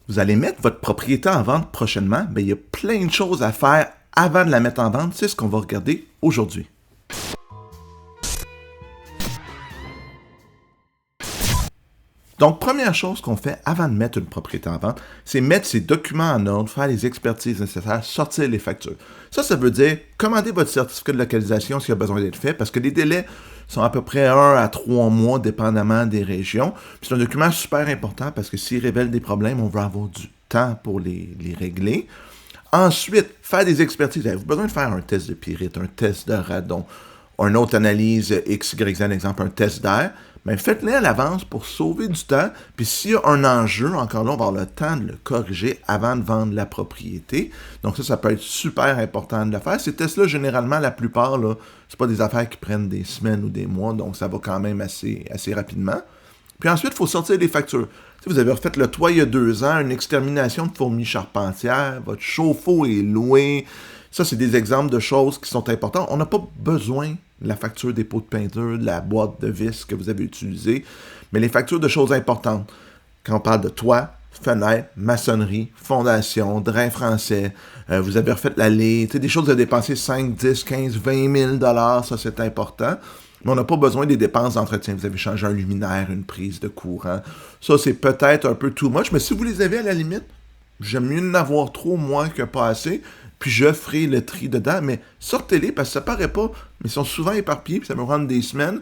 Vous allez mettre votre propriété en vente prochainement, il y a plein de choses à faire avant de la mettre en vente. C'est ce qu'on va regarder aujourd'hui. Donc, première chose qu'on fait avant de mettre une propriété en vente, c'est mettre ses documents en ordre, faire les expertises nécessaires, sortir les factures. Ça veut dire commander votre certificat de localisation s'il y a besoin d'être fait, parce que les délais sont à peu près 1 à 3 mois, dépendamment des régions. Puis c'est un document super important parce que s'il révèle des problèmes, on va avoir du temps pour les régler. Ensuite, faire des expertises. Avez-vous besoin de faire un test de pyrite, un test de radon, une autre analyse X, Y, Z, exemple, un test d'air? Faites-les à l'avance pour sauver du temps. Puis s'il y a un enjeu, encore là, on va avoir le temps de le corriger avant de vendre la propriété. Donc ça peut être super important de le faire. Ces tests-là, généralement, la plupart, là, c'est pas des affaires qui prennent des semaines ou des mois, donc ça va quand même assez rapidement. Puis ensuite, il faut sortir les factures. Si vous avez refait le toit il y a 2 ans, une extermination de fourmis charpentières, votre chauffe-eau est loué. Ça, c'est des exemples de choses qui sont importantes. On n'a pas besoin de la facture des pots de peinture, de la boîte de vis que vous avez utilisée, mais les factures de choses importantes. Quand on parle de toit, fenêtre, maçonnerie, fondation, drain français, vous avez refait l'allée, des choses à dépenser 5, 10, 15, 20 000 $, ça c'est important. Mais on n'a pas besoin des dépenses d'entretien. Vous avez changé un luminaire, une prise de courant. Ça, c'est peut-être un peu too much, mais si vous les avez à la limite, j'aime mieux en avoir trop moins que pas assez, puis je ferai le tri dedans, mais sortez-les parce que ça paraît pas, mais ils sont souvent éparpillés, puis ça me prend des semaines.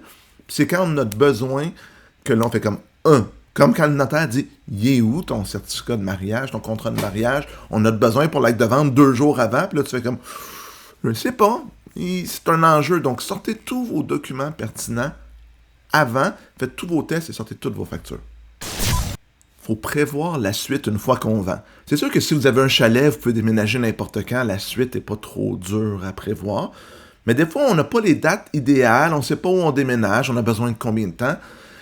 Puis c'est quand on a besoin que l'on fait comme comme quand le notaire dit « Il est où ton certificat de mariage, ton contrat de mariage? On a besoin pour l'acte de vente 2 jours avant. » Puis là, tu fais comme « Je ne sais pas. » C'est un enjeu. Donc, sortez tous vos documents pertinents avant, faites tous vos tests et sortez toutes vos factures. Il faut prévoir la suite une fois qu'on vend. C'est sûr que si vous avez un chalet, vous pouvez déménager n'importe quand, la suite n'est pas trop dure à prévoir. Mais des fois, on n'a pas les dates idéales, on ne sait pas où on déménage, on a besoin de combien de temps.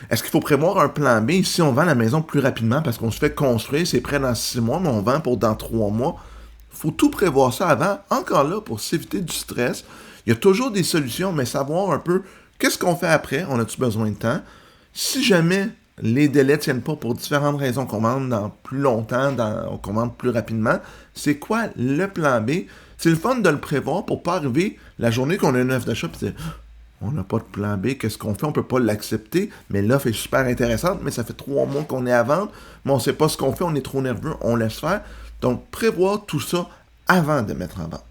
Est-ce qu'il faut prévoir un plan B si on vend la maison plus rapidement parce qu'on se fait construire, c'est prêt dans 6 mois, mais on vend pour dans 3 mois? Il faut tout prévoir ça avant, encore là, pour s'éviter du stress. Il y a toujours des solutions, mais savoir un peu qu'est-ce qu'on fait après, on a-tu besoin de temps? Si jamais les délais ne tiennent pas pour différentes raisons, qu'on vende dans plus longtemps, qu'on vende plus rapidement, c'est quoi le plan B? C'est le fun de le prévoir pour ne pas arriver la journée qu'on a une offre d'achat et dire « On n'a pas de plan B, qu'est-ce qu'on fait? On ne peut pas l'accepter, mais l'offre est super intéressante, mais ça fait 3 mois qu'on est à vendre, mais on ne sait pas ce qu'on fait, on est trop nerveux, on laisse faire. » Donc, prévoir tout ça avant de mettre en vente.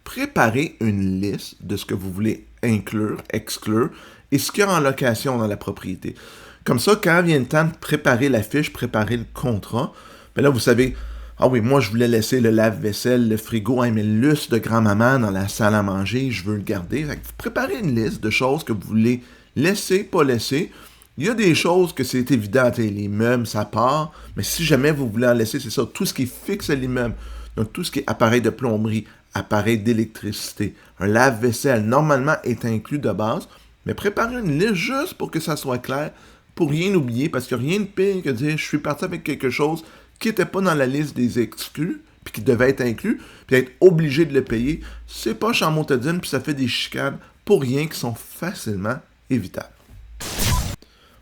Préparez une liste de ce que vous voulez inclure, exclure, et ce qu'il y a en location dans la propriété. Comme ça, quand vient le temps de préparer la fiche, préparer le contrat, là, vous savez, ah oui, moi, je voulais laisser le lave-vaisselle, le frigo, mais le lustre de grand-maman dans la salle à manger, je veux le garder. Fait que vous préparez une liste de choses que vous voulez laisser, pas laisser. Il y a des choses que c'est évident, les meubles, ça part, mais si jamais vous voulez en laisser, c'est ça, tout ce qui est fixe à l'immeuble, donc tout ce qui est appareil de plomberie, appareil d'électricité, un lave-vaisselle, normalement est inclus de base, mais préparez une liste juste pour que ça soit clair, pour rien oublier, parce qu'il n'y a rien de pire que de dire « je suis parti avec quelque chose qui n'était pas dans la liste des exclus, puis qui devait être inclus, puis être obligé de le payer. » C'est pas chamotadine, puis ça fait des chicanes pour rien qui sont facilement évitables.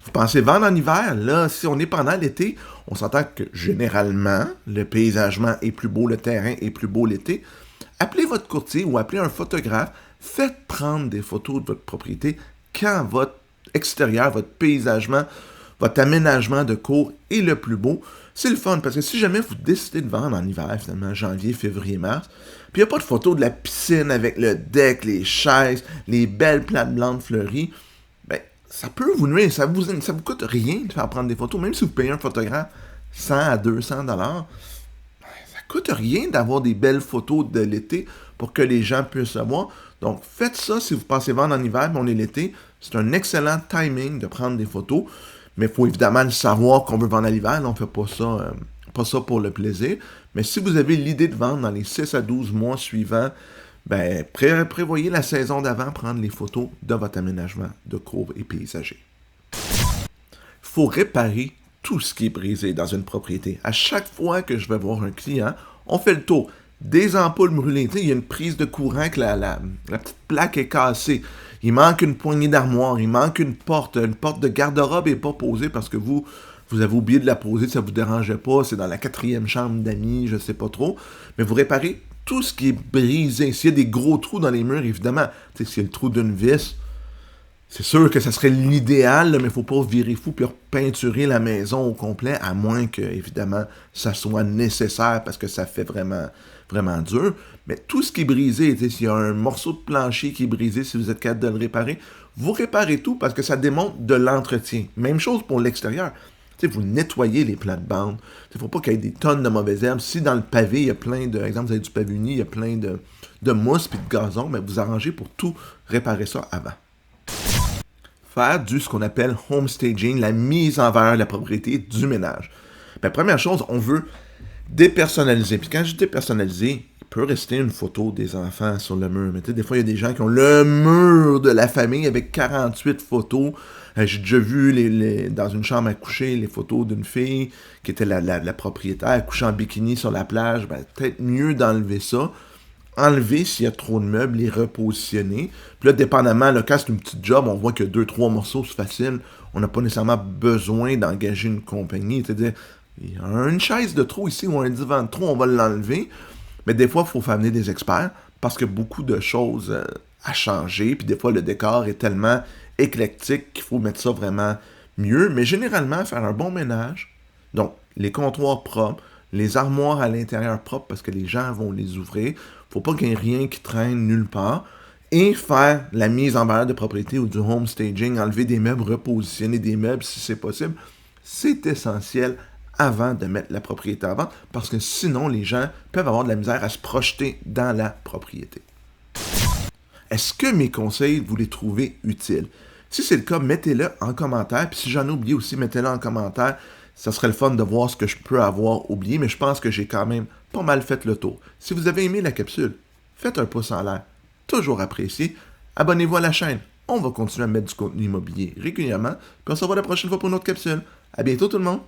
Vous pensez vendre en hiver, là, si on est pendant l'été, on s'entend que généralement, le paysagement est plus beau, le terrain est plus beau l'été. Appelez votre courtier ou appelez un photographe, faites prendre des photos de votre propriété quand votre extérieur, votre paysagement, votre aménagement de cour est le plus beau. C'est le fun, parce que si jamais vous décidez de vendre en hiver, finalement, janvier, février, mars, puis il n'y a pas de photos de la piscine avec le deck, les chaises, les belles plates-bandes fleuries, ça peut vous nuire, ça vous coûte rien de faire prendre des photos, même si vous payez un photographe 100 à 200 $, ça coûte rien d'avoir des belles photos de l'été pour que les gens puissent le voir. Donc, faites ça si vous pensez vendre en hiver, mais on est l'été. C'est un excellent timing de prendre des photos, mais il faut évidemment le savoir qu'on veut vendre à l'hiver. Là, on ne fait pas ça pour le plaisir. Mais si vous avez l'idée de vendre dans les 6 à 12 mois suivants, prévoyez la saison d'avant, prendre les photos de votre aménagement de cour et paysager. Il faut réparer tout ce qui est brisé dans une propriété. À chaque fois que je vais voir un client, on fait le tour. Des ampoules brûlées, il y a une prise de courant que la petite plaque est cassée. Il manque une poignée d'armoire, il manque une porte de garde-robe n'est pas posée parce que vous vous avez oublié de la poser, ça vous dérangeait pas, c'est dans la 4e chambre d'amis, je sais pas trop. Mais vous réparez tout ce qui est brisé. S'il y a des gros trous dans les murs, évidemment, s'il y a le trou d'une vis, c'est sûr que ça serait l'idéal, mais il ne faut pas virer fou puis repeinturer la maison au complet, à moins que, évidemment, ça soit nécessaire parce que ça fait vraiment, vraiment dur. Mais tout ce qui est brisé, s'il y a un morceau de plancher qui est brisé, si vous êtes capable de le réparer, vous réparez tout parce que ça démontre de l'entretien. Même chose pour l'extérieur. Vous nettoyez les plates-bandes. Il ne faut pas qu'il y ait des tonnes de mauvaises herbes. Si dans le pavé, il y a plein de... Par exemple, vous avez du pavé uni, il y a plein de mousse puis de gazon, mais vous arrangez pour tout réparer ça avant. Faire ce qu'on appelle home staging, la mise en valeur de la propriété du ménage. Bien, première chose, on veut dépersonnaliser. Puis quand je dis dépersonnaliser, il peut rester une photo des enfants sur le mur. Mais des fois, il y a des gens qui ont le mur de la famille avec 48 photos. J'ai déjà vu dans une chambre à coucher les photos d'une fille qui était la propriétaire, couchant en bikini sur la plage. Ben, peut-être mieux d'enlever ça. Enlever s'il y a trop de meubles, les repositionner. Puis là, dépendamment, là, quand c'est une petite job, on voit que 2-3 morceaux, c'est facile. On n'a pas nécessairement besoin d'engager une compagnie. C'est-à-dire, il y a une chaise de trop ici ou un divan de trop, on va l'enlever. Mais des fois, il faut faire venir des experts parce que beaucoup de choses à changer. Puis des fois, le décor est tellement éclectique qu'il faut mettre ça vraiment mieux. Mais généralement, faire un bon ménage, donc les comptoirs propres, les armoires à l'intérieur propres parce que les gens vont les ouvrir. Faut pas qu'il y ait rien qui traîne nulle part. Et faire la mise en valeur de propriété ou du home staging, enlever des meubles, repositionner des meubles si c'est possible, c'est essentiel avant de mettre la propriété en vente parce que sinon les gens peuvent avoir de la misère à se projeter dans la propriété. Est-ce que mes conseils, vous les trouvez utiles? Si c'est le cas, mettez-le en commentaire. Puis si j'en ai oublié aussi, mettez-le en commentaire. Ça serait le fun de voir ce que je peux avoir oublié, mais je pense que j'ai quand même pas mal fait le tour. Si vous avez aimé la capsule, faites un pouce en l'air. Toujours apprécié. Abonnez-vous à la chaîne. On va continuer à mettre du contenu immobilier régulièrement. Puis on se revoit la prochaine fois pour une autre capsule. À bientôt tout le monde!